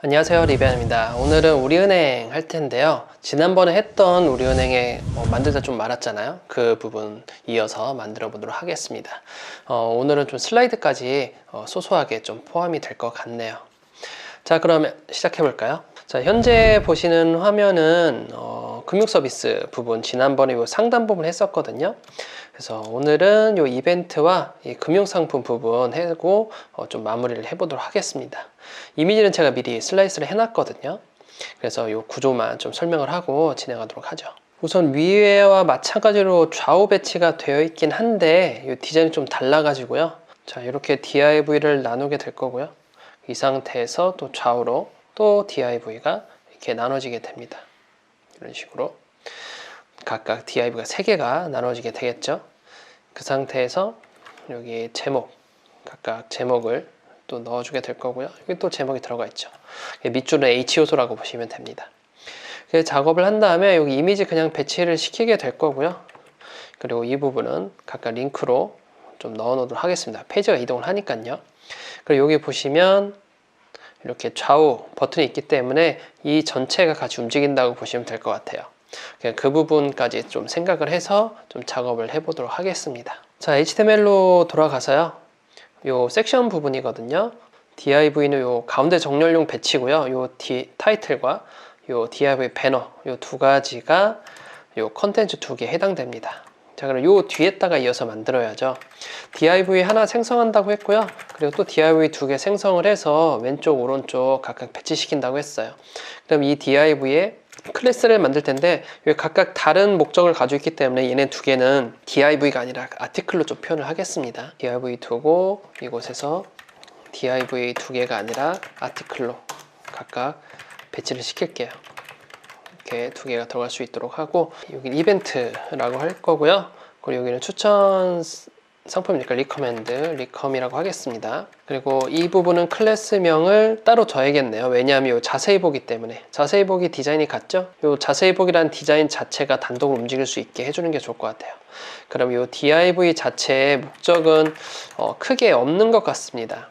안녕하세요, 리비안입니다. 오늘은 우리은행 할 텐데요. 지난번에 했던 우리은행에 만들다 좀 말았잖아요. 그 부분 이어서 만들어 보도록 하겠습니다. 오늘은 좀 슬라이드까지 소소하게 좀 포함이 될 것 같네요. 자, 그러면 시작해 볼까요? 자, 현재 보시는 화면은 금융 서비스 부분, 지난번에 요 상담 부분 했었거든요. 그래서 오늘은 요 이벤트와 이 금융상품 부분 하고 좀 마무리를 해보도록 하겠습니다. 이미지는 제가 미리 슬라이스를 해놨거든요. 그래서 요 구조만 좀 설명을 하고 진행하도록 하죠. 우선 위에와 마찬가지로 좌우 배치가 되어 있긴 한데 이 디자인이 좀 달라가지고요. 자, 이렇게 DIV를 나누게 될 거고요. 이 상태에서 또 좌우로 또 DIV가 이렇게 나눠지게 됩니다. 이런 식으로 각각 DIV가 3개가 나눠지게 되겠죠. 그 상태에서 여기 제목, 각각 제목을 또 넣어주게 될 거고요. 여기 또 제목이 들어가 있죠. 밑줄은 H 요소라고 보시면 됩니다. 그래서 작업을 한 다음에 여기 이미지 그냥 배치를 시키게 될 거고요. 그리고 이 부분은 각각 링크로 좀 넣어 놓도록 하겠습니다. 페이지가 이동을 하니까요. 그리고 여기 보시면 이렇게 좌우 버튼이 있기 때문에 이 전체가 같이 움직인다고 보시면 될 것 같아요. 그 부분까지 좀 생각을 해서 좀 작업을 해보도록 하겠습니다. 자, HTML로 돌아가서요. 요 섹션 부분이거든요. DIV는 요 가운데 정렬용 배치고요. 요 타이틀과 요 DIV 배너 요 두 가지가 요 컨텐츠 2개에 해당됩니다. 자, 그럼 요 뒤에다가 이어서 만들어야죠. DIV 하나 생성한다고 했고요. 그리고 또 DIV 2개 생성을 해서 왼쪽, 오른쪽 각각 배치시킨다고 했어요. 그럼 이 DIV에 클래스를 만들 텐데 각각 다른 목적을 가지고 있기 때문에 얘네 2개는 DIV가 아니라 아티클로 좀 표현을 하겠습니다. DIV 두고 이곳에서 DIV 2개가 아니라 아티클로 각각 배치를 시킬게요. 이렇게 2개가 들어갈 수 있도록 하고, 여기는 이벤트라고 할 거고요. 그리고 여기는 추천 상품이니까 리컴이라고 하겠습니다. 그리고 이 부분은 클래스명을 따로 줘야겠네요. 왜냐하면 이 자세히 보기 때문에. 자세히 보기 디자인이 같죠? 이 자세히 보기라는 디자인 자체가 단독으로 움직일 수 있게 해주는 게 좋을 것 같아요. 그럼 이 DIV 자체의 목적은 크게 없는 것 같습니다.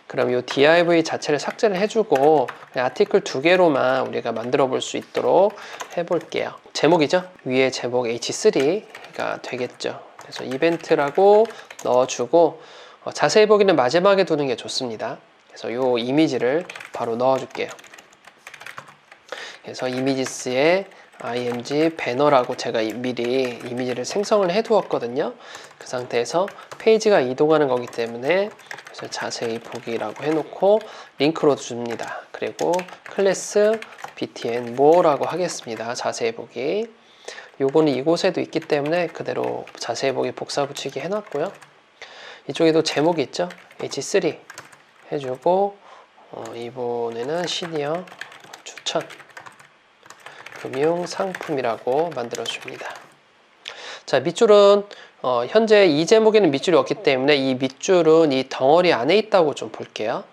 그럼 이 DIV 자체를 삭제를 해주고 아티클 2개로만 우리가 만들어 볼 수 있도록 해볼게요. 제목이죠? 위에 제목 H3가 되겠죠. 그래서 이벤트라고 넣어주고 자세히 보기는 마지막에 두는 게 좋습니다. 그래서 이 이미지를 바로 넣어줄게요. 그래서 이미지스의 img 배너라고 제가 미리 이미지를 생성을 해 두었거든요. 그 상태에서 페이지가 이동하는 거기 때문에 그래서 자세히 보기라고 해놓고 링크로 줍니다. 그리고 클래스 btn more라고 하겠습니다. 자세히 보기. 요거는 이곳에도 있기 때문에 그대로 자세히 보기 복사 붙이기 해놨고요. 이쪽에도 제목이 있죠? H3 해주고 이번에는 시니어 추천 금융 상품이라고 만들어줍니다. 자, 밑줄은 현재 이 제목에는 밑줄이 없기 때문에 이 밑줄은 이 덩어리 안에 있다고 좀 볼게요.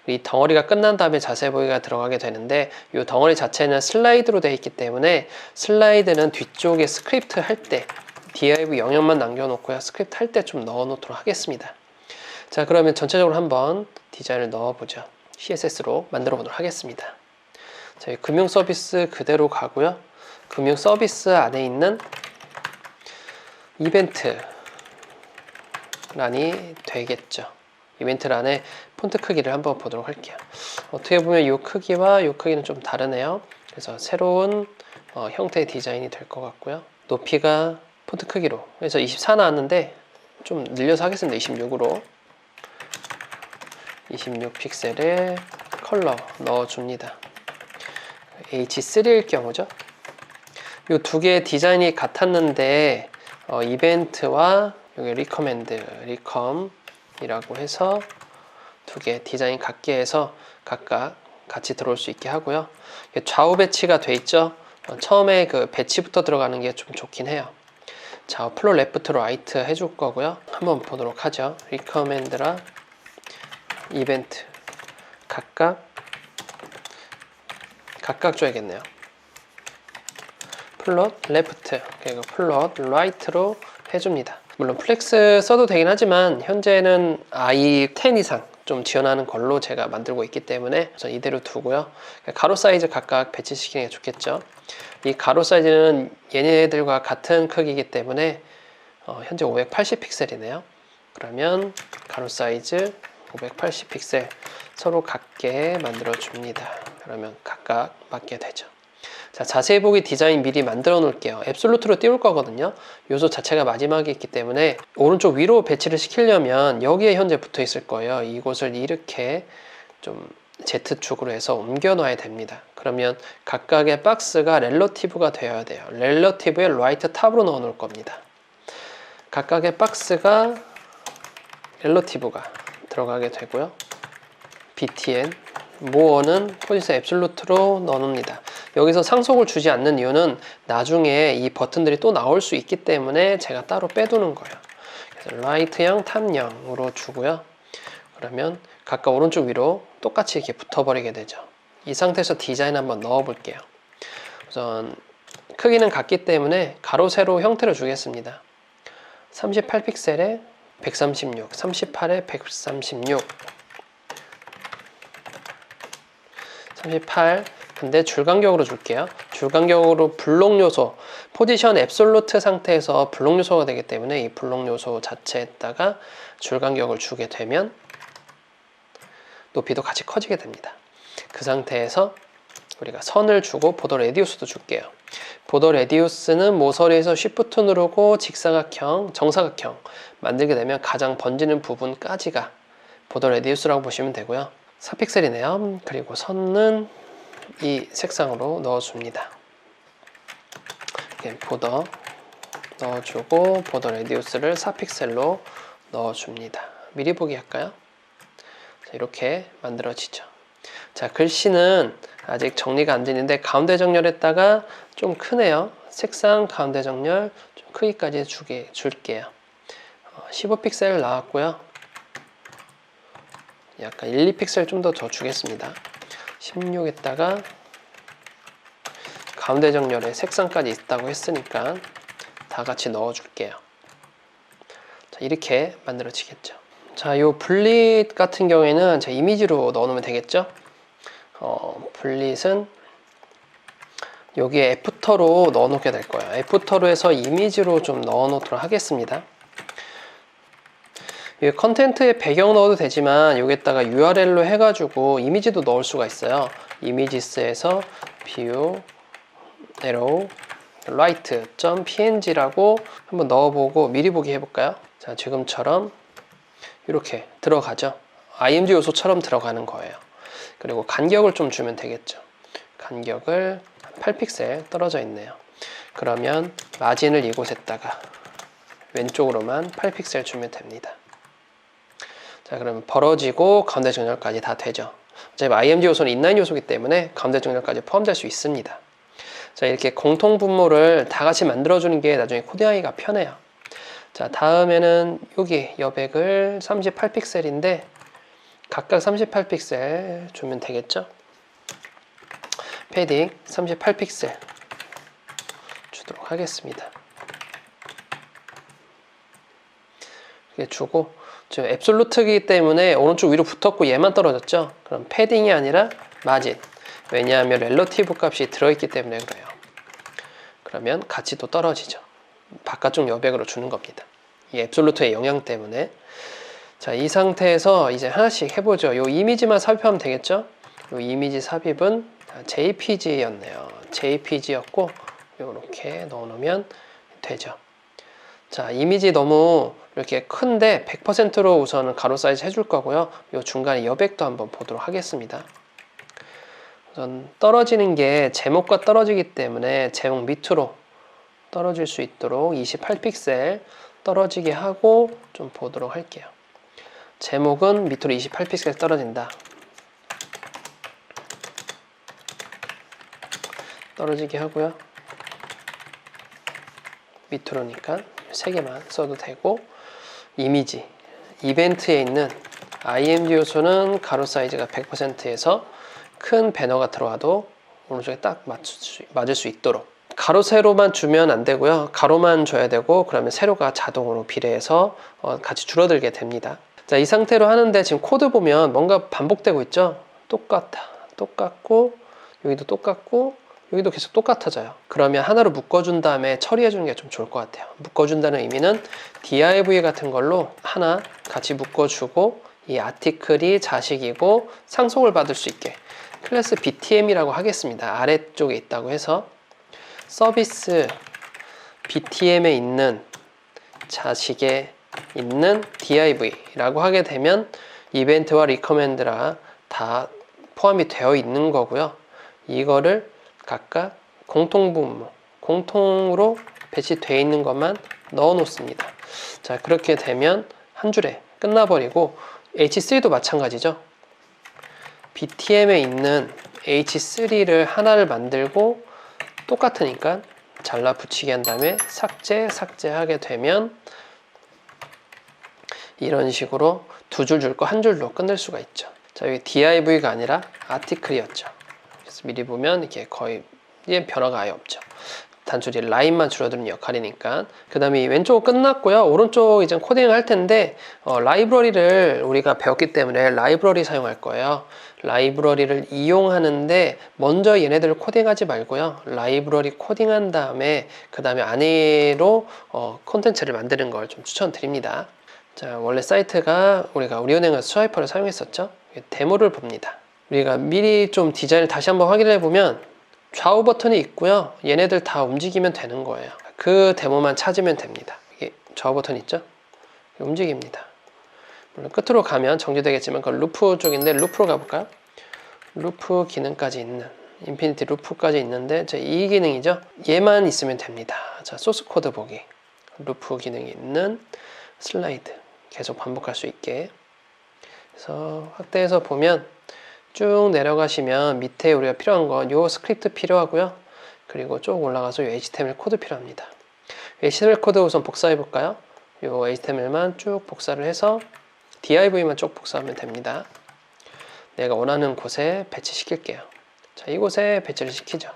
이 덩어리가 끝난 다음에 자세히 보기가 들어가게 되는데 이 덩어리 자체는 슬라이드로 되어 있기 때문에 슬라이드는 뒤쪽에 스크립트 할 때 div 영역만 남겨놓고요. 스크립트 할 때 좀 넣어 놓도록 하겠습니다. 자, 그러면 전체적으로 한번 디자인을 넣어보죠. CSS로 만들어 보도록 하겠습니다. 자, 금융 서비스 그대로 가고요. 금융 서비스 안에 있는 이벤트 란이 되겠죠. 이벤트 란의 폰트 크기를 한번 보도록 할게요. 어떻게 보면 이 크기와 이 크기는 좀 다르네요. 그래서 새로운 형태의 디자인이 될 것 같고요. 높이가 폰트 크기로 그래서 24 나왔는데 좀 늘려서 하겠습니다. 26으로 26 픽셀에 컬러 넣어줍니다. H3일 경우죠. 이 2개의 디자인이 같았는데 이벤트와 여기 리컴이라고 해서 2개 디자인 같게 해서 각각 같이 들어올 수 있게 하고요. 좌우 배치가 돼 있죠. 처음에 그 배치부터 들어가는 게 좀 좋긴 해요. 자, 플로 레프트로 라이트 해줄 거고요. 한번 보도록 하죠. 리커맨드랑 이벤트 각각 줘야겠네요. 플롯 레프트 그리고 플롯 라이트로 해줍니다. 물론 플렉스 써도 되긴 하지만 현재는 i10 이상 좀 지원하는 걸로 제가 만들고 있기 때문에 우선 이대로 두고요. 가로 사이즈 각각 배치시키는 게 좋겠죠. 이 가로 사이즈는 얘네들과 같은 크기이기 때문에 현재 580 픽셀이네요. 그러면 가로 사이즈 580 픽셀 서로 같게 만들어 줍니다. 그러면 각각 맞게 되죠. 자, 자세히 보기 디자인 미리 만들어 놓을게요. 앱솔루트로 띄울 거거든요. 요소 자체가 마지막에 있기 때문에 오른쪽 위로 배치를 시키려면 여기에 현재 붙어 있을 거예요. 이곳을 이렇게 좀 Z축으로 해서 옮겨 놔야 됩니다. 그러면 각각의 박스가 렐러티브가 되어야 돼요. 렐러티브에 라이트 탑으로 넣어 놓을 겁니다. 각각의 박스가 렐러티브가 들어가게 되고요. btn 모어는 포지션 앱솔루트로 넣어놓습니다. 여기서 상속을 주지 않는 이유는 나중에 이 버튼들이 또 나올 수 있기 때문에 제가 따로 빼두는 거예요. 그래서 라이트형, 탑형으로 주고요. 그러면 각각 오른쪽 위로 똑같이 이렇게 붙어버리게 되죠. 이 상태에서 디자인 한번 넣어볼게요. 우선 크기는 같기 때문에 가로 세로 형태를 주겠습니다. 38픽셀에 136, 38에 136, 38. 근데 줄간격으로 줄게요. 줄간격으로 블록 요소, 포지션 앱솔루트 상태에서 블록 요소가 되기 때문에 이 블록 요소 자체에다가 줄간격을 주게 되면 높이도 같이 커지게 됩니다. 그 상태에서 우리가 선을 주고 보더 레디우스도 줄게요. 보더 레디우스는 모서리에서 Shift 누르고 직사각형, 정사각형 만들게 되면 가장 번지는 부분까지가 보더 레디우스라고 보시면 되고요. 4픽셀이네요. 그리고 선은 이 색상으로 넣어줍니다. 이렇게 보더 넣어주고 보더 레디우스를 4픽셀로 넣어줍니다. 미리 보기 할까요? 자, 이렇게 만들어지죠. 자, 글씨는 아직 정리가 안 되는데 가운데 정렬했다가 좀 크네요. 색상 가운데 정렬 좀 크기까지 줄게요. 15픽셀 나왔고요. 약간 1, 2픽셀 좀 더 주겠습니다. 16에다가 가운데 정렬에 색상까지 있다고 했으니까 다 같이 넣어줄게요. 자, 이렇게 만들어지겠죠. 자, 요 블릿 같은 경우에는 제 이미지로 넣어놓으면 되겠죠. 블릿은 여기에 애프터로 넣어놓게 될 거예요. 애프터로 해서 이미지로 좀 넣어놓도록 하겠습니다. 컨텐츠에 배경 넣어도 되지만 여기다가 URL로 해가지고 이미지도 넣을 수가 있어요. 이미지스에서 view arrow right.png라고 한번 넣어보고 미리 보기 해볼까요? 자, 지금처럼 이렇게 들어가죠. img 요소처럼 들어가는 거예요. 그리고 간격을 좀 주면 되겠죠. 간격을 8픽셀 떨어져 있네요. 그러면 마진을 이곳에다가 왼쪽으로만 8픽셀 주면 됩니다. 자, 그러면 벌어지고 가운데 정렬까지 다 되죠. 어차피 img 요소는 인라인 요소이기 때문에 가운데 정렬까지 포함될 수 있습니다. 자, 이렇게 공통 분모를 다 같이 만들어주는 게 나중에 코딩하기가 편해요. 자, 다음에는 여기 여백을 38픽셀인데 각각 38픽셀 주면 되겠죠. 패딩 38픽셀 주도록 하겠습니다. 이렇게 주고 지금 앱솔루트이기 때문에 오른쪽 위로 붙었고 얘만 떨어졌죠. 그럼 패딩이 아니라 마진. 왜냐하면 렐러티브 값이 들어있기 때문에 그래요. 그러면 같이 또 떨어지죠. 바깥쪽 여백으로 주는 겁니다. 이 앱솔루트의 영향 때문에. 자, 이 상태에서 이제 하나씩 해보죠. 이 이미지만 삽입하면 되겠죠. 이 이미지 삽입은 JPG였네요. JPG였고 이렇게 넣어놓으면 되죠. 자, 이미지 너무 이렇게 큰데 100%로 우선은 가로 사이즈 해줄 거고요. 이 중간에 여백도 한번 보도록 하겠습니다. 우선 떨어지는 게 제목과 떨어지기 때문에 제목 밑으로 떨어질 수 있도록 28픽셀 떨어지게 하고 좀 보도록 할게요. 제목은 밑으로 28픽셀 떨어진다. 떨어지게 하고요. 밑으로니까 3개만 써도 되고, 이미지, 이벤트에 있는 img 요소는 가로 사이즈가 100%에서 큰 배너가 들어와도 오른쪽에 딱 맞을 수 있도록 가로 세로만 주면 안 되고요. 가로만 줘야 되고 그러면 세로가 자동으로 비례해서 같이 줄어들게 됩니다. 자, 이 상태로 하는데 지금 코드 보면 뭔가 반복되고 있죠? 똑같고, 여기도 똑같고, 여기도 계속 똑같아져요. 그러면 하나로 묶어준 다음에 처리해주는 게 좀 좋을 것 같아요. 묶어준다는 의미는 div 같은 걸로 하나 같이 묶어주고, 이 아티클이 자식이고 상속을 받을 수 있게 클래스 btm이라고 하겠습니다. 아래쪽에 있다고 해서 서비스 btm에 있는 자식에 있는 div라고 하게 되면 이벤트와 리커멘드라 다 포함이 되어 있는 거고요. 이거를 각각 공통분모, 공통으로 배치되어 있는 것만 넣어 놓습니다. 자, 그렇게 되면 한 줄에 끝나버리고, H3도 마찬가지죠. BTM에 있는 H3를 하나를 만들고 똑같으니까 잘라 붙이기 한 다음에 삭제하게 되면 이런 식으로 두 줄 줄 거 한 줄로 끝낼 수가 있죠. 자, 여기 div가 아니라 아티클이었죠. 그래서 미리 보면 이게 거의 변화가 아예 없죠. 단순히 라인만 줄어드는 역할이니까. 그 다음에 왼쪽 끝났고요. 오른쪽 이제 코딩을 할 텐데 라이브러리를 우리가 배웠기 때문에 라이브러리 사용할 거예요. 라이브러리를 이용하는데 먼저 얘네들을 코딩하지 말고요. 라이브러리 코딩한 다음에 그 다음에 안으로 콘텐츠를 만드는 걸 좀 추천드립니다. 자, 원래 사이트가 우리가 우리은행은 스와이퍼를 사용했었죠. 데모를 봅니다. 우리가 미리 좀 디자인을 다시 한번 확인해 보면 좌우 버튼이 있고요. 얘네들 다 움직이면 되는 거예요. 그 데모만 찾으면 됩니다. 이게 좌우 버튼 있죠? 움직입니다. 물론 끝으로 가면 정지되겠지만 그건 루프 쪽인데 루프로 가볼까요? 루프 기능까지 있는 인피니티 루프까지 있는데 이 기능이죠? 얘만 있으면 됩니다. 자, 소스 코드 보기, 루프 기능이 있는 슬라이드 계속 반복할 수 있게. 그래서 확대해서 보면 쭉 내려가시면 밑에 우리가 필요한 건 요 스크립트 필요하고요. 그리고 쭉 올라가서 요 HTML 코드 필요합니다. HTML 코드 우선 복사해 볼까요? 요 HTML만 쭉 복사를 해서 div만 쭉 복사하면 됩니다. 내가 원하는 곳에 배치시킬게요. 자, 이곳에 배치를 시키죠.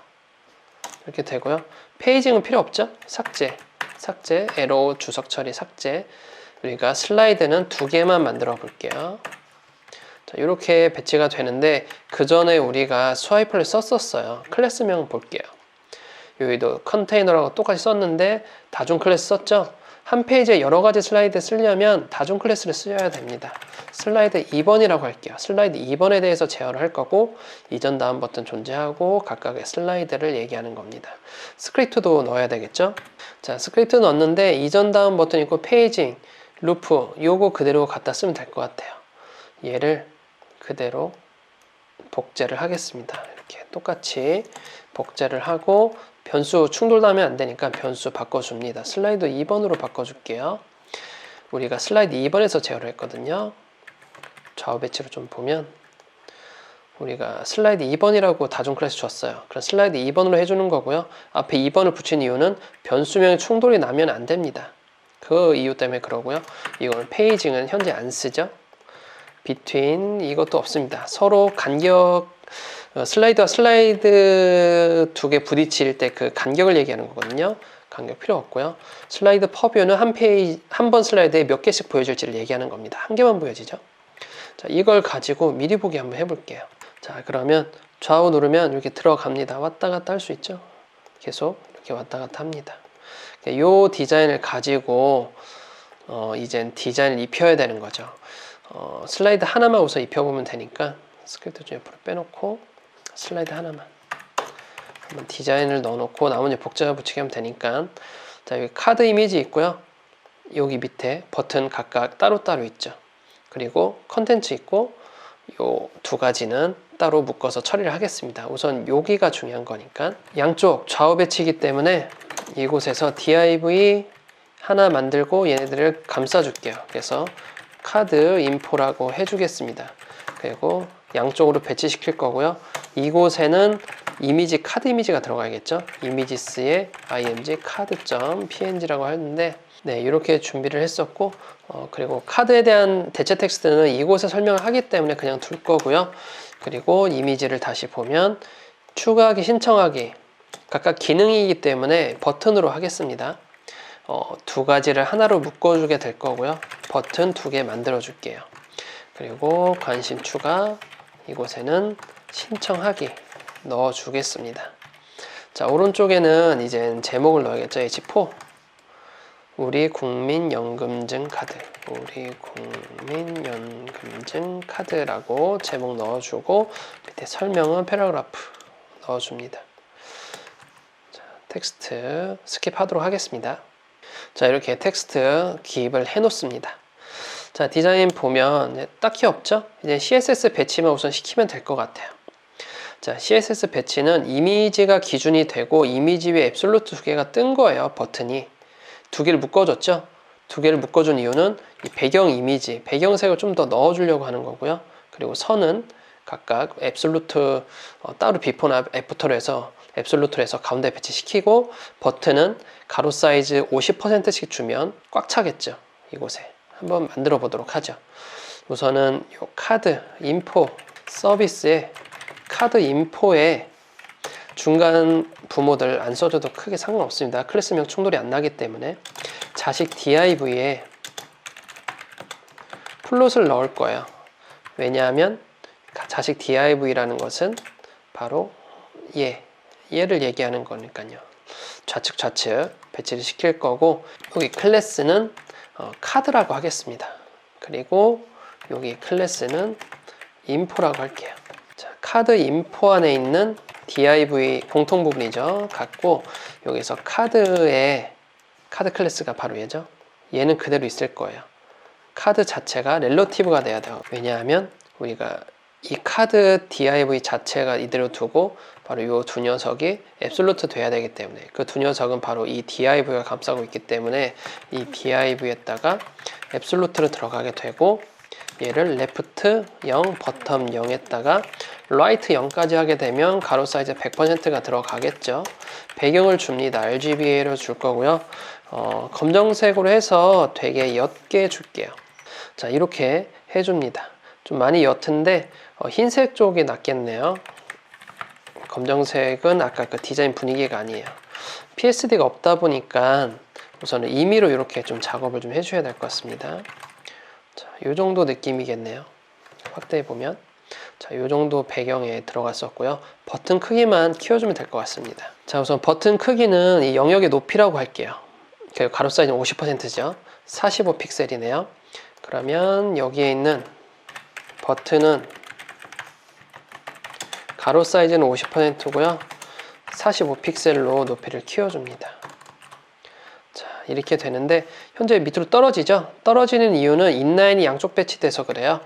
이렇게 되고요. 페이징은 필요 없죠? 삭제, 에로 주석 처리 삭제. 우리가 슬라이드는 2개만 만들어 볼게요. 자, 이렇게 배치가 되는데 그 전에 우리가 스와이퍼를 썼었어요. 클래스명 볼게요. 여기도 컨테이너라고 똑같이 썼는데 다중 클래스 썼죠? 한 페이지에 여러 가지 슬라이드 쓰려면 다중 클래스를 쓰셔야 됩니다. 슬라이드 2번이라고 할게요. 슬라이드 2번에 대해서 제어를 할 거고 이전 다음 버튼 존재하고 각각의 슬라이드를 얘기하는 겁니다. 스크립트도 넣어야 되겠죠? 자, 스크립트 넣었는데 이전 다음 버튼 있고 페이징, 루프 요거 그대로 갖다 쓰면 될 것 같아요. 얘를 그대로 복제를 하겠습니다. 이렇게 똑같이 복제를 하고 변수 충돌하면 안 되니까 변수 바꿔줍니다. 슬라이드 2번으로 바꿔줄게요. 우리가 슬라이드 2번에서 제어를 했거든요. 좌우 배치로 좀 보면 우리가 슬라이드 2번이라고 다중 클래스 줬어요. 그럼 슬라이드 2번으로 해주는 거고요. 앞에 2번을 붙인 이유는 변수명이 충돌이 나면 안 됩니다. 그 이유 때문에 그러고요. 이거는 페이징은 현재 안 쓰죠. between 이것도 없습니다. 서로 간격 슬라이드와 슬라이드 2개 부딪힐 때 그 간격을 얘기하는 거거든요. 간격 필요 없고요. 슬라이드 퍼뷰는 한 번 슬라이드에 몇 개씩 보여줄지를 얘기하는 겁니다. 한 개만 보여지죠. 자, 이걸 가지고 미리 보기 한번 해볼게요. 자, 그러면 좌우 누르면 이렇게 들어갑니다. 왔다 갔다 할 수 있죠. 계속 이렇게 왔다 갔다 합니다. 이 디자인을 가지고 이젠 디자인을 입혀야 되는 거죠. 슬라이드 하나만 우선 입혀보면 되니까 스크립트 좀 옆으로 빼놓고 슬라이드 하나만 한번 디자인을 넣어놓고 나머지 복잡 붙이게 하면 되니까. 자, 여기 카드 이미지 있고요. 여기 밑에 버튼 각각 따로따로 있죠. 그리고 컨텐츠 있고 요 2가지는 따로 묶어서 처리를 하겠습니다. 우선 여기가 중요한 거니까 양쪽 좌우 배치이기 때문에 이곳에서 div 하나 만들고 얘네들을 감싸줄게요. 그래서 카드 인포라고 해주겠습니다. 그리고 양쪽으로 배치시킬 거고요. 이곳에는 이미지 카드 이미지가 들어가야겠죠. 이미지스의 img 카드.png라고 하는데 네, 이렇게 준비를 했었고 그리고 카드에 대한 대체 텍스트는 이곳에 설명을 하기 때문에 그냥 둘 거고요. 그리고 이미지를 다시 보면 추가하기, 신청하기 각각 기능이기 때문에 버튼으로 하겠습니다. 2가지를 하나로 묶어주게 될 거고요. 버튼 2개 만들어 줄게요. 그리고 관심 추가, 이곳에는 신청하기 넣어 주겠습니다. 자, 오른쪽에는 이제 제목을 넣어야겠죠. H4 우리 국민연금증 카드, 우리 국민연금증 카드라고 제목 넣어주고 밑에 설명은 패러그래프 넣어줍니다. 자, 텍스트 스킵하도록 하겠습니다. 자, 이렇게 텍스트 기입을 해 놓습니다. 자, 디자인 보면 딱히 없죠? 이제 CSS 배치만 우선 시키면 될 것 같아요. 자, CSS 배치는 이미지가 기준이 되고 이미지 위에 앱솔루트 2개가 뜬 거예요. 버튼이 2개를 묶어줬죠. 2개를 묶어준 이유는 이 배경 이미지, 배경색을 좀 더 넣어주려고 하는 거고요. 그리고 선은 각각 앱솔루트 따로 비포나 애프터로 해서 앱솔루트로 해서 가운데 배치시키고, 버튼은 가로 사이즈 50%씩 주면 꽉 차겠죠. 이곳에 한번 만들어 보도록 하죠. 우선은 이 카드 인포 서비스에 카드 인포에 중간 부모들 안 써줘도 크게 상관없습니다. 클래스명 충돌이 안 나기 때문에 자식 div에 플롯을 넣을 거예요. 왜냐하면 자식 div라는 것은 바로 얘를 얘기하는 거니까요. 좌측 배치를 시킬 거고, 여기 클래스는 카드라고 하겠습니다. 그리고 여기 클래스는 인포라고 할게요. 자, 카드 인포 안에 있는 div 공통 부분이죠. 같고, 여기서 카드 클래스가 바로 얘죠. 얘는 그대로 있을 거예요. 카드 자체가 렐러티브가 돼야 돼요. 왜냐하면 우리가 이 카드 div 자체가 이대로 두고 바로 이 두 녀석이 앱솔루트 돼야 되기 때문에, 그 두 녀석은 바로 이 div가 감싸고 있기 때문에 이 div에다가 앱솔루트로 들어가게 되고, 얘를 left 0, bottom 0에다가 right 0까지 하게 되면 가로 사이즈 100%가 들어가겠죠. 배경을 줍니다. RGBA로 줄 거고요. 검정색으로 해서 되게 옅게 줄게요. 자, 이렇게 해줍니다. 좀 많이 옅은데 흰색 쪽이 낫겠네요. 검정색은 아까 그 디자인 분위기가 아니에요. PSD가 없다 보니까 우선은 임의로 이렇게 좀 작업을 좀 해줘야 될 것 같습니다. 자, 요 정도 느낌이겠네요. 확대해 보면, 자, 요 정도 배경에 들어갔었고요. 버튼 크기만 키워주면 될 것 같습니다. 자, 우선 버튼 크기는 이 영역의 높이라고 할게요. 가로 사이즈는 50%죠. 45픽셀이네요. 그러면 여기에 있는 버튼은 가로 사이즈는 50%고요. 45픽셀로 높이를 키워줍니다. 자, 이렇게 되는데 현재 밑으로 떨어지죠? 떨어지는 이유는 인라인이 양쪽 배치돼서 그래요.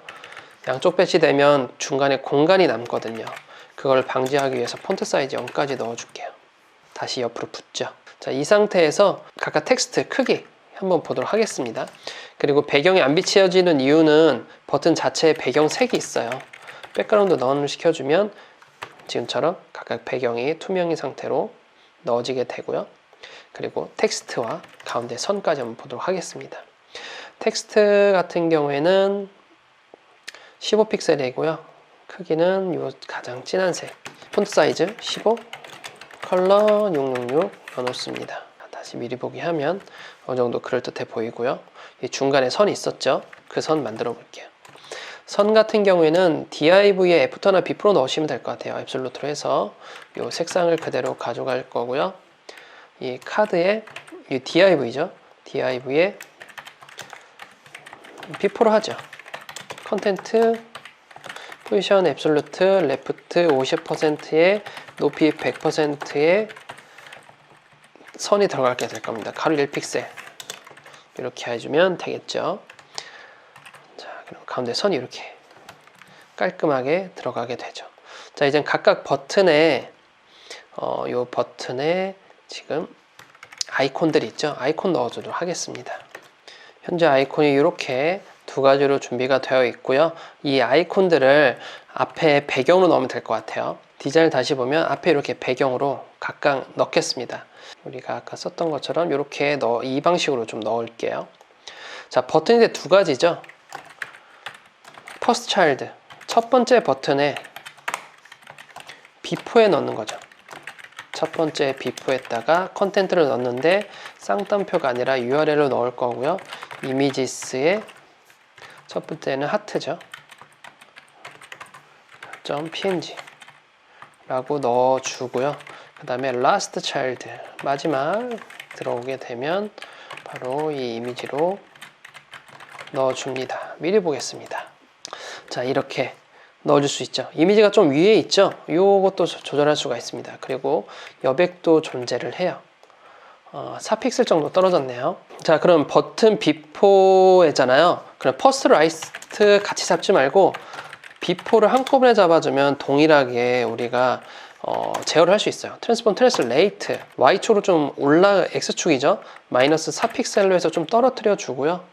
양쪽 배치되면 중간에 공간이 남거든요. 그걸 방지하기 위해서 폰트 사이즈 0까지 넣어줄게요. 다시 옆으로 붙죠. 자, 이 상태에서 각각 텍스트 크기 한번 보도록 하겠습니다. 그리고 배경이 안 비춰지는 이유는 버튼 자체에 배경 색이 있어요. 백그라운드 넌을 시켜주면 지금처럼 각각 배경이 투명인 상태로 넣어지게 되고요. 그리고 텍스트와 가운데 선까지 한번 보도록 하겠습니다. 텍스트 같은 경우에는 15픽셀이고요. 크기는 요 가장 진한 색, 폰트 사이즈 15, 컬러 666 넣어놓습니다. 다시 미리 보기 하면 어느 정도 그럴듯해 보이고요. 이 중간에 선이 있었죠? 그 선 만들어 볼게요. 선 같은 경우에는 div에 애프터나 비포로 넣으시면 될 것 같아요. 앱솔루트로 해서 이 색상을 그대로 가져갈 거고요. 이 카드에 이 div죠. div에 비포로 하죠. 컨텐트 포지션 앱솔루트 레프트 50%에 높이 100%에 선이 들어가게 될 겁니다. 가로 1픽셀 이렇게 해주면 되겠죠. 자, 그럼 가운데 선이 이렇게 깔끔하게 들어가게 되죠. 자, 이제 각각 버튼에 요 버튼에 지금 아이콘들이 있죠. 아이콘 넣어주도록 하겠습니다. 현재 아이콘이 이렇게 두 가지로 준비가 되어 있고요. 이 아이콘들을 앞에 배경으로 넣으면 될 것 같아요. 디자인을 다시 보면 앞에 이렇게 배경으로 각각 넣겠습니다. 우리가 아까 썼던 것처럼 이렇게 이 방식으로 좀 넣을게요. 자, 버튼인데 두 가지죠. 퍼스트 차일드, 첫 번째 버튼에 비포에 넣는 거죠. 첫 번째 비포에다가 컨텐트를 넣는데 쌍따옴표가 아니라 URL로 넣을 거고요. 이미지스의 첫 번째는 하트죠. .png 라고 넣어주고요. 그 다음에 last child 마지막 들어오게 되면 바로 이 이미지로 넣어줍니다. 미리 보겠습니다. 자, 이렇게 넣어줄 수 있죠. 이미지가 좀 위에 있죠. 이것도 조절할 수가 있습니다. 그리고 여백도 존재를 해요. 4픽셀 정도 떨어졌네요. 자, 그럼 버튼 비포에잖아요. 그럼 퍼스트 라이트 같이 잡지 말고 비포를 한꺼번에 잡아주면 동일하게 우리가 제어를 할 수 있어요. 트랜스폼 트랜슬레이트 Y축으로 좀 X축이죠. 마이너스 4픽셀로 해서 좀 떨어뜨려 주고요.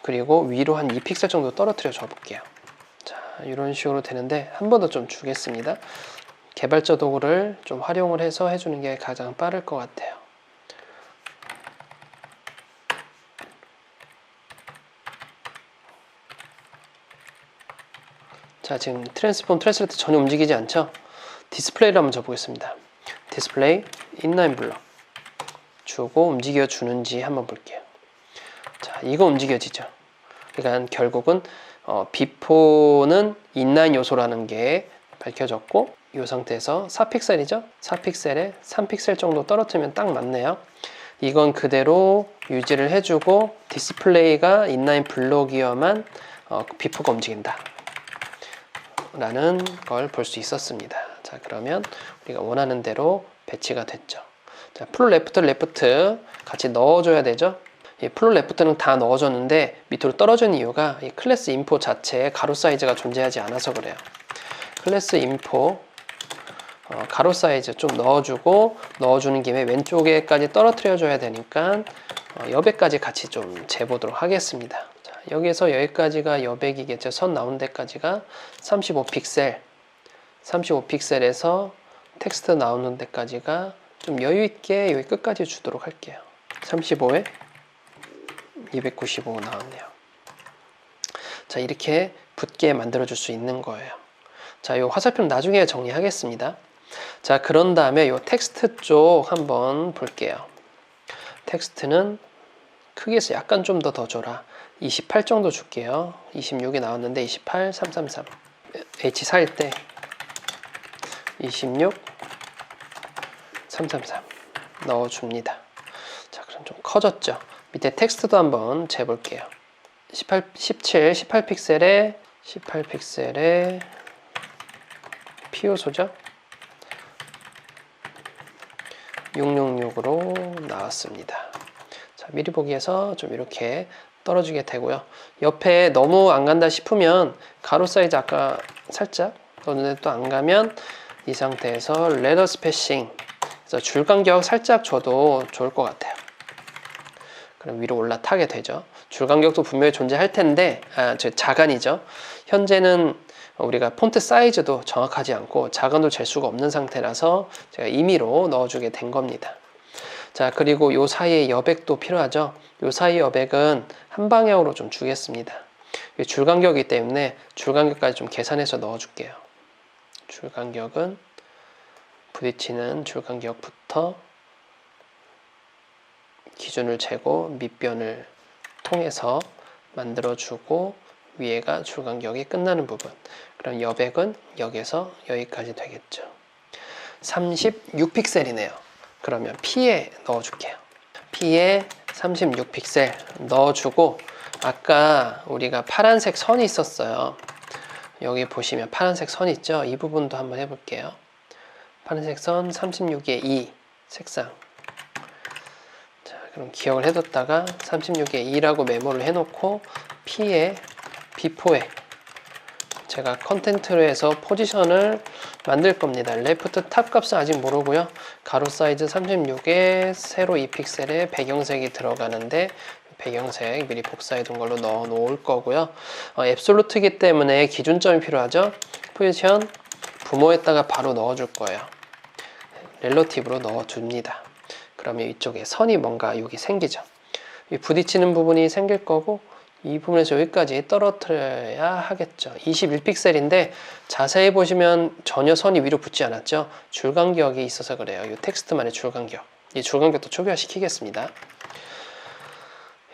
그리고 위로 한 2픽셀 정도 떨어뜨려 줘 볼게요. 자, 이런 식으로 되는데 한 번 더 좀 주겠습니다. 개발자 도구를 좀 활용을 해서 해주는 게 가장 빠를 것 같아요. 자, 지금 트랜스폼 트랜슬레이트 전혀 움직이지 않죠? 디스플레이를 한번 줘보겠습니다. 디스플레이 인라인 블럭 주고 움직여 주는지 한번 볼게요. 자, 이거 움직여지죠. 그러니까 결국은 비포는 인라인 요소라는 게 밝혀졌고 이 상태에서 4픽셀이죠. 4픽셀에 3픽셀 정도 떨어뜨리면 딱 맞네요. 이건 그대로 유지를 해주고 디스플레이가 인라인 블록이어만 비포가 움직인다 라는 걸 볼 수 있었습니다. 자, 그러면 우리가 원하는 대로 배치가 됐죠. 자, 플롯 레프트 같이 넣어줘야 되죠. 이 플롯 레프트는 다 넣어줬는데 밑으로 떨어진 이유가 이 클래스 인포 자체에 가로 사이즈가 존재하지 않아서 그래요. 클래스 인포 가로 사이즈 좀 넣어주고 넣어주는 김에 왼쪽에까지 떨어뜨려 줘야 되니까 여백까지 같이 좀 재보도록 하겠습니다. 자, 여기에서 여기까지가 여백이겠죠. 선 나온 데까지가 35픽셀 35픽셀에서 텍스트 나오는 데까지가 좀 여유있게 여기 끝까지 주도록 할게요. 35에 295 나왔네요. 자, 이렇게 붙게 만들어 줄 수 있는 거예요. 자, 이 화살표는 나중에 정리하겠습니다. 자, 그런 다음에 이 텍스트 쪽 한번 볼게요. 텍스트는 크기에서 약간 좀 더 줘라. 28 정도 줄게요. 26이 나왔는데 28, 333 H4일 때 26, 333 넣어줍니다. 자, 그럼 좀 커졌죠. 밑에 텍스트도 한번 재볼게요. 18픽셀에 피요소죠. 666으로 나왔습니다. 자, 미리 보기에서 좀 이렇게 떨어지게 되고요. 옆에 너무 안 간다 싶으면 가로 사이즈 아까 살짝 넣었는데 또 안 가면 이 상태에서 레더 스패싱 그래서 줄 간격 살짝 줘도 좋을 것 같아요. 그럼 위로 올라타게 되죠. 줄 간격도 분명히 존재할 텐데 자간이죠. 현재는 우리가 폰트 사이즈도 정확하지 않고 자간도 잴 수가 없는 상태라서 제가 임의로 넣어주게 된 겁니다. 자, 그리고 요 사이에 여백도 필요하죠. 요 사이 여백은 한 방향으로 좀 주겠습니다. 줄 간격이기 때문에 줄 간격까지 좀 계산해서 넣어줄게요. 줄 간격은 부딪히는 줄 간격부터 기준을 재고 밑변을 통해서 만들어주고 위에가 줄 간격이 끝나는 부분. 그럼 여백은 여기서 여기까지 되겠죠. 36픽셀이네요. 그러면 P에 넣어줄게요. P에 36픽셀 넣어주고 아까 우리가 파란색 선이 있었어요. 여기 보시면 파란색 선 있죠? 이 부분도 한번 해볼게요. 파란색 선 36에 2 색상. 자, 그럼 기억을 해뒀다가 36에 2라고 메모를 해놓고 P에 B4에 제가 컨텐트로 해서 포지션을 만들 겁니다. 레프트 탑 값은 아직 모르고요. 가로 사이즈 36에 세로 2픽셀에 배경색이 들어가는데 배경색 미리 복사해 둔 걸로 넣어 놓을 거고요. 앱솔루트이기 때문에 기준점이 필요하죠. 포지션 부모에다가 바로 넣어 줄 거예요. 렐러티브로 넣어 줍니다. 그러면 이쪽에 선이 뭔가 여기 생기죠. 부딪히는 부분이 생길 거고 이 부분에서 여기까지 떨어뜨려야 하겠죠. 21픽셀인데 자세히 보시면 전혀 선이 위로 붙지 않았죠. 줄간격이 있어서 그래요. 이 텍스트만의 줄간격. 이 줄간격도 초기화 시키겠습니다.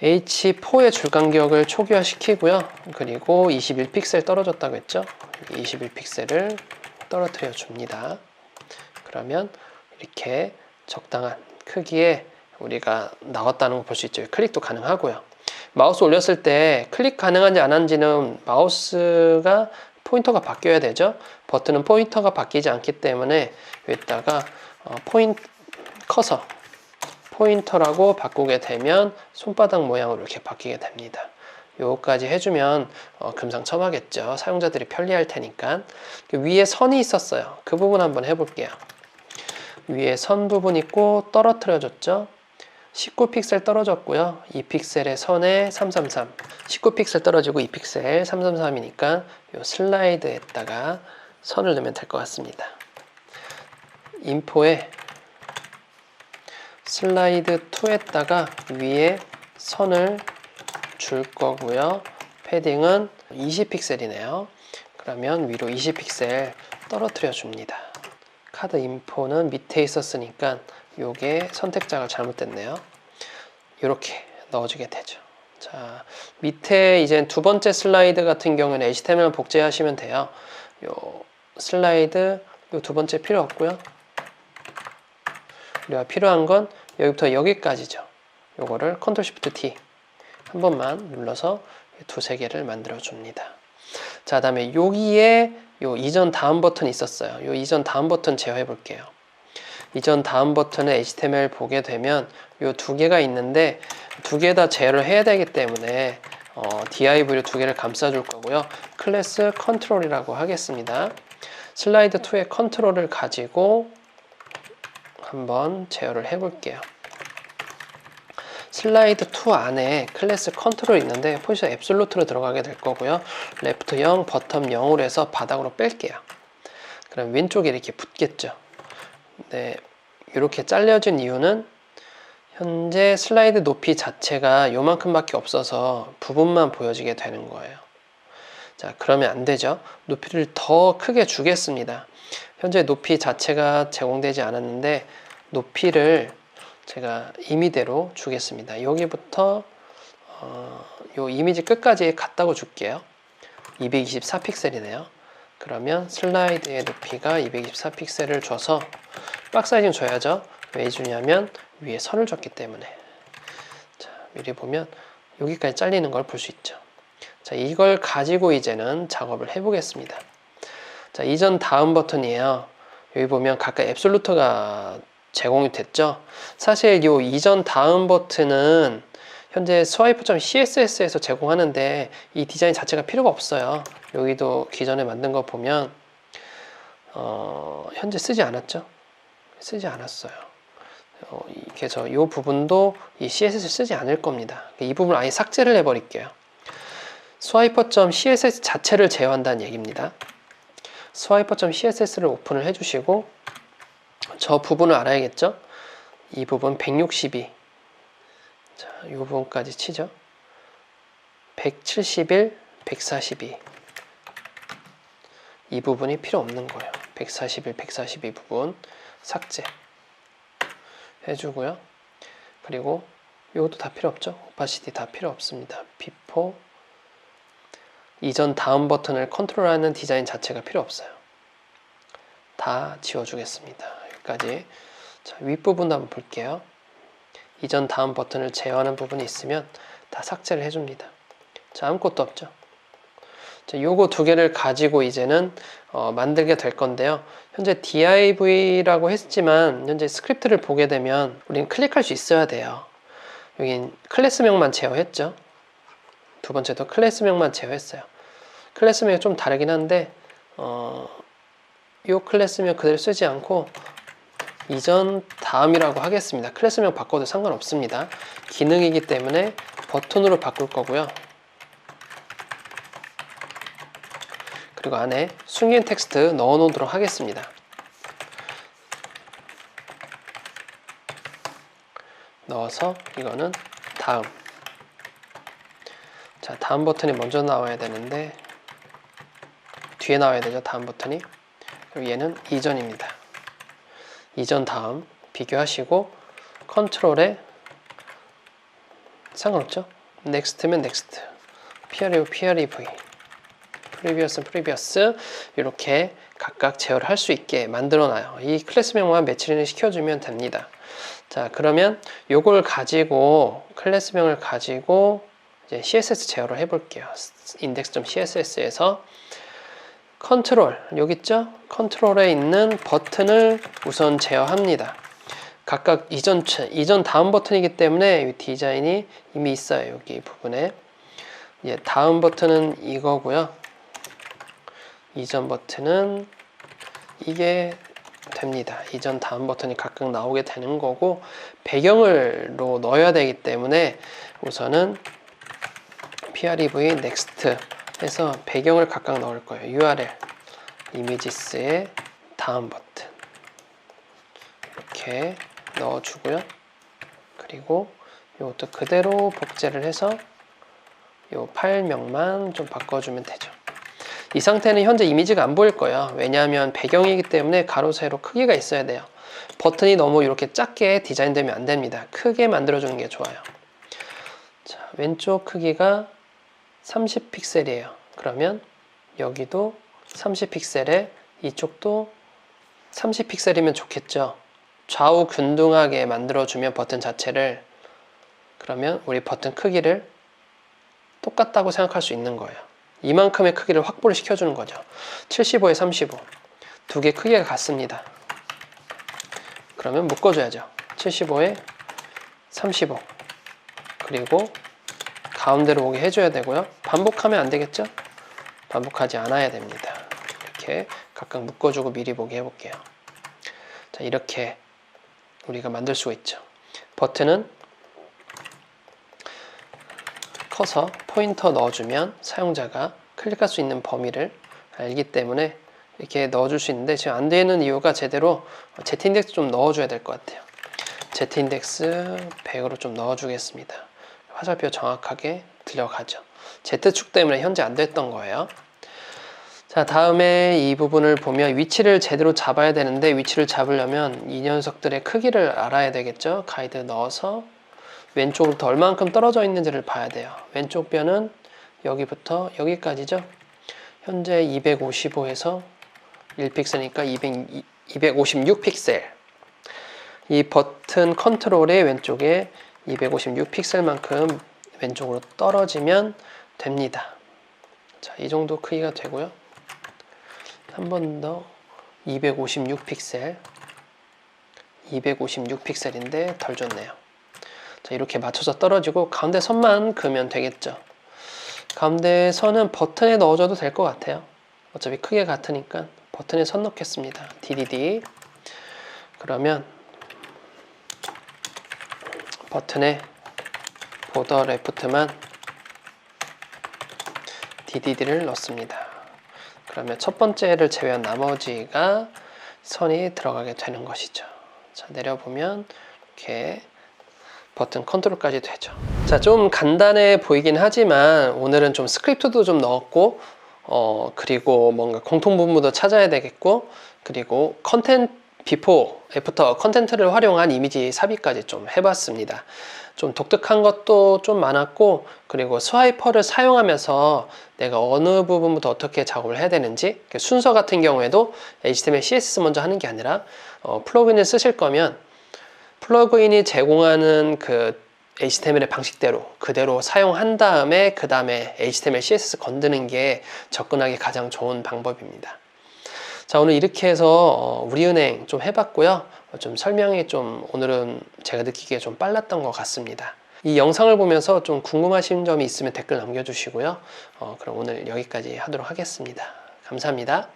H4의 줄간격을 초기화시키고요. 그리고 21픽셀 떨어졌다고 했죠. 21픽셀을 떨어뜨려 줍니다. 그러면 이렇게 적당한 크기에 우리가 나왔다는 걸 볼 수 있죠. 클릭도 가능하고요. 마우스 올렸을 때 클릭 가능한지 안 한지는 마우스가 포인터가 바뀌어야 되죠. 버튼은 포인터가 바뀌지 않기 때문에 여기다가 커서 포인터라고 바꾸게 되면 손바닥 모양으로 이렇게 바뀌게 됩니다. 요거까지 해주면 금상첨화겠죠. 사용자들이 편리할 테니까. 위에 선이 있었어요. 그 부분 한번 해볼게요. 위에 선 부분 있고 떨어뜨려 줬죠. 19픽셀 떨어졌고요. 2픽셀의 선에 333. 19픽셀 떨어지고 2픽셀 333이니까 요 슬라이드에다가 선을 넣으면 될 것 같습니다. 인포에 슬라이드 2에다가 위에 선을 줄 거고요. 패딩은 20픽셀이네요. 그러면 위로 20픽셀 떨어뜨려 줍니다. 카드 인포는 밑에 있었으니까 요게 선택자가 잘못됐네요. 이렇게 넣어주게 되죠. 자, 밑에 이제 두 번째 슬라이드 같은 경우는 HTML 복제하시면 돼요. 요 슬라이드 요 두 번째 필요 없고요. 우리가 필요한 건 여기부터 여기까지죠. 요거를 Ctrl Shift T 한 번만 눌러서 두세 개를 만들어 줍니다. 자, 다음에 여기에 요 이전 다음 버튼이 있었어요. 요 이전 다음 버튼 제어해 볼게요. 이전 다음 버튼에 HTML 보게 되면 요 두 개가 있는데 두 개 다 제어를 해야 되기 때문에 div로 두 개를 감싸 줄 거고요. 클래스 컨트롤이라고 하겠습니다. 슬라이드 2의 컨트롤을 가지고 한번 제어를 해 볼게요. 슬라이드 2 안에 클래스 컨트롤이 있는데 포지션 앱솔루트로 들어가게 될 거고요. 레프트 0, 버텀 0으로 해서 바닥으로 뺄게요. 그럼 왼쪽에 이렇게 붙겠죠. 네, 이렇게 잘려진 이유는 현재 슬라이드 높이 자체가 요만큼밖에 없어서 부분만 보여지게 되는 거예요. 자, 그러면 안 되죠. 높이를 더 크게 주겠습니다. 현재 높이 자체가 제공되지 않았는데 높이를 제가 임의대로 주겠습니다. 여기부터 요 이미지 끝까지 같다고 줄게요. 224픽셀이네요. 그러면 슬라이드의 높이가 224픽셀을 줘서 박스 사이징 줘야죠. 왜 주냐면 위에 선을 줬기 때문에. 자, 미리 보면 여기까지 잘리는 걸 볼 수 있죠. 자, 이걸 가지고 이제는 작업을 해보겠습니다. 자, 이전 다음 버튼이에요. 여기 보면 각각 앱솔루트가 제공이 됐죠. 사실 이 이전 다음 버튼은 현재 swipe.css에서 제공하는데 이 디자인 자체가 필요가 없어요. 여기도 기존에 만든 거 보면 현재 쓰지 않았죠. 쓰지 않았어요. 그래서 이 부분도 이 CSS 쓰지 않을 겁니다. 이 부분 아예 삭제를 해버릴게요. swiper.css 자체를 제어한다는 얘기입니다. swiper.css를 오픈을 해주시고 저 부분을 알아야겠죠? 이 부분 162. 자, 이 부분까지 치죠. 171, 142. 이 부분이 필요 없는 거예요. 141, 142 부분 삭제 해주고요. 그리고 이것도 다 필요 없죠? 오파시티 다 필요 없습니다. before 이전 다음 버튼을 컨트롤하는 디자인 자체가 필요 없어요. 다 지워주겠습니다. 여기까지. 자, 윗부분도 한번 볼게요. 이전 다음 버튼을 제어하는 부분이 있으면 다 삭제를 해줍니다. 자, 아무것도 없죠. 자, 요거 두 개를 가지고 이제는 만들게 될 건데요. 현재 div라고 했지만 현재 스크립트를 보게 되면 우리는 클릭할 수 있어야 돼요. 여긴 클래스명만 제어했죠. 두 번째도 클래스명만 제어했어요. 클래스명이 좀 다르긴 한데 요 클래스명 그대로 쓰지 않고 이전 다음이라고 하겠습니다. 클래스명 바꿔도 상관없습니다. 기능이기 때문에 버튼으로 바꿀 거고요. 그리고 안에 숨긴 텍스트 넣어 놓도록 하겠습니다. 넣어서 이거는 다음. 자, 다음 버튼이 먼저 나와야 되는데 뒤에 나와야 되죠. 다음 버튼이. 그리고 얘는 이전입니다. 이전 다음 비교하시고 컨트롤에 상관없죠? 넥스트면 넥스트, PREV, PREV, 프리비어스는 프리비어스, 이렇게 각각 제어를 할 수 있게 만들어놔요. 이 클래스명만 매치를 시켜주면 됩니다. 자, 그러면 요걸 가지고, 클래스명을 가지고 이제 CSS 제어를 해볼게요. index.css에서 컨트롤, 여기 있죠? 컨트롤에 있는 버튼을 우선 제어합니다. 각각 이전 다음 버튼이기 때문에 이 디자인이 이미 있어요. 여기 부분에. 예, 다음 버튼은 이거고요. 이전 버튼은 이게 됩니다. 이전 다음 버튼이 각각 나오게 되는 거고, 배경을로 넣어야 되기 때문에 우선은 PREV next 해서 배경을 각각 넣을 거예요. URL images의 다음 버튼 이렇게 넣어주고요. 그리고 이것도 그대로 복제를 해서 이 파일명만 좀 바꿔주면 되죠. 이 상태는 현재 이미지가 안 보일 거예요. 왜냐하면 배경이기 때문에 가로 세로 크기가 있어야 돼요. 버튼이 너무 이렇게 작게 디자인되면 안 됩니다. 크게 만들어주는 게 좋아요. 자, 왼쪽 크기가 30픽셀이에요. 그러면 여기도 30픽셀에 이쪽도 30픽셀이면 좋겠죠. 좌우 균등하게 만들어주면 버튼 자체를, 그러면 우리 버튼 크기를 똑같다고 생각할 수 있는 거예요. 이만큼의 크기를 확보를 시켜주는 거죠. 75에 35 두 개 크기가 같습니다. 그러면 묶어줘야죠. 75에 35 그리고 가운데로 오게 해줘야 되고요. 반복하면 안 되겠죠? 반복하지 않아야 됩니다. 이렇게 각각 묶어주고 미리 보기 해볼게요. 자, 이렇게 우리가 만들 수가 있죠. 버튼은 커서 포인터 넣어주면 사용자가 클릭할 수 있는 범위를 알기 때문에 이렇게 넣어줄 수 있는데, 지금 안 되는 이유가 제대로 Z인덱스 좀 넣어줘야 될 것 같아요. Z인덱스 100으로 좀 넣어주겠습니다. 화살표 정확하게 들려가죠. Z축 때문에 현재 안 됐던 거예요. 자, 다음에 이 부분을 보면 위치를 제대로 잡아야 되는데, 위치를 잡으려면 이 녀석들의 크기를 알아야 되겠죠. 가이드 넣어서 왼쪽으로부터 얼만큼 떨어져 있는지를 봐야 돼요. 왼쪽 변은 여기부터 여기까지죠. 현재 255에서 1픽셀이니까 256픽셀. 이 버튼 컨트롤의 왼쪽에 256픽셀만큼 왼쪽으로 떨어지면 됩니다. 자, 이 정도 크기가 되고요. 한 번 더 256픽셀. 256픽셀인데 덜 줬네요. 자, 이렇게 맞춰서 떨어지고 가운데 선만 그으면 되겠죠. 가운데 선은 버튼에 넣어줘도 될 것 같아요. 어차피 크게 같으니까 버튼에 선 넣겠습니다. DDD. 그러면 버튼에 보더 레프트만 DDD를 넣습니다. 그러면 첫 번째를 제외한 나머지가 선이 들어가게 되는 것이죠. 자, 내려보면 이렇게 버튼 컨트롤까지 되죠. 자, 좀 간단해 보이긴 하지만 오늘은 좀 스크립트도 좀 넣었고, 그리고 뭔가 공통분모도 찾아야 되겠고, 그리고 컨텐츠 비포, 애프터 컨텐츠를 활용한 이미지 삽입까지 좀 해봤습니다. 좀 독특한 것도 좀 많았고, 그리고 스와이퍼를 사용하면서 내가 어느 부분부터 어떻게 작업을 해야 되는지, 순서 같은 경우에도 HTML, CSS 먼저 하는 게 아니라 플러그인을 쓰실 거면 플러그인이 제공하는 그 HTML의 방식대로 그대로 사용한 다음에 그 다음에 HTML, CSS 건드는 게 접근하기 가장 좋은 방법입니다. 자, 오늘 이렇게 해서 우리은행 좀 해봤고요. 좀 설명이 좀 오늘은 제가 느끼기에 좀 빨랐던 것 같습니다. 이 영상을 보면서 좀 궁금하신 점이 있으면 댓글 남겨주시고요. 그럼 오늘 여기까지 하도록 하겠습니다. 감사합니다.